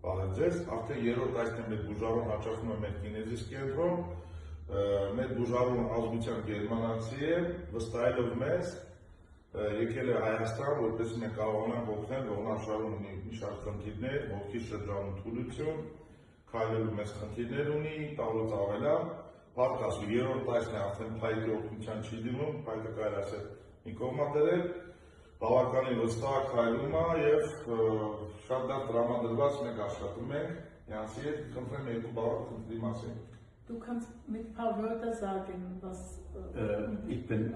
Բարև, արդեն երրորդ այսն է մեր բուժարուն հաճախում է մեր կինեզիս կենտրոն, մեր բուժարուն ազգության գերմանացի է, վստահելով մեզ, եկել է Հայաստան, որպես մենք կարողանանք օգնել, ողնաշարուն ունի մի շարք խնդիրներ, ոգի շրջանում թուլություն, քայլելու մեծ խնդիրներ ունի, տալուց ավելան, պատկասու երրորդ այսն է արդեն փայտի օգնության չի դիմում, փայտը կարելի ասել մի կողմա դրել, բավականին վստահ քայլում է եւ շատ լավ տրամադրված մենք աշխատում ենք, Յանսի հետ խնդրեմ երկու բառ խնդրի մասին։ Du kannst mit ein paar Wörter sagen, was... Ich bin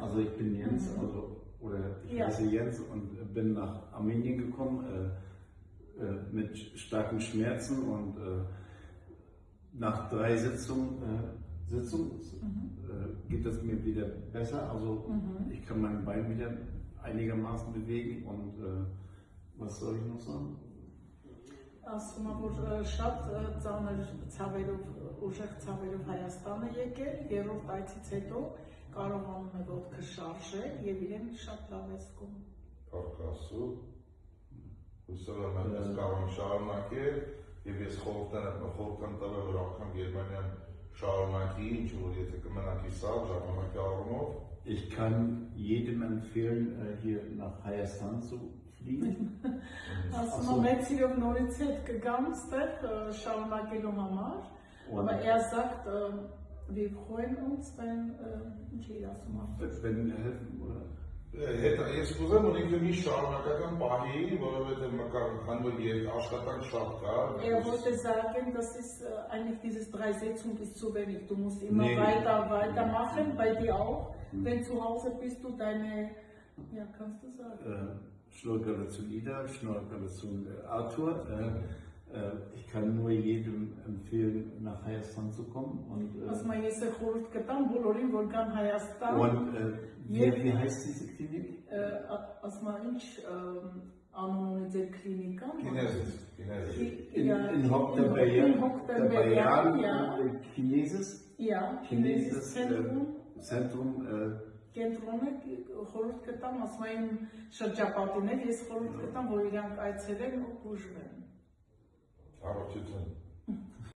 Jens, ich heiße Jens und bin nach Armenien gekommen mit starken Schmerzen und nach 3 Sitzungen geht es mir wieder besser, also ich kann mein Bein wieder einigermaßen bewegen und was soll ich noch sagen? Ասում եմ, որ շատ ծանր ցավերով, ուժեղ ցավերով Հայաստան է եկել, երրորդ այցից հետո կարողանում է ոտքը շարժել եւ իրեն շատ լավ է զգում։ Փառքասու, հուսով եմ այս կարող շարունակել եւ ես խորհուրդ եմ տվել, որ անգամ Գերմանիան շարունակի, ինչ որ եթե կմնակի սա ժամանակի առումով։ Ich kann jedem empfehlen, hier nach Hayastan zu fliegen. Ասում եմ, մեծ սիրով նորից հետ կգամ ստեղ շարունակելու համար, aber sagt, wir freuen uns, wenn ինչի ասում եմ։ Wenn helfen, oder? Ես կուզեմ որ ինքը մի շարունակական պահի, որովհետև քանի որ աշխատանք շատ կա։ wollte sagen, das ist eigentlich dieses 3 Sitzungen ist zu wenig. Du musst immer weitermachen, bei dir auch. Wenn zu Hause bist du deine, ja, kannst du sagen. Schnurrgelle zu Ida, Schnurrgelle zu Arthur. Ich kann nur jedem empfehlen, nach Hayastan zu kommen. Und wie heißt diese Klinik? In Hokterberg, Chinesis Zentrum. Կենտրոնը խորհուրդ կտամ, ասում եմ շրջապատին էլ ես խորհուրդ կտամ, որ իրանք այցելեն ու բուժվեն։ Առողջություն։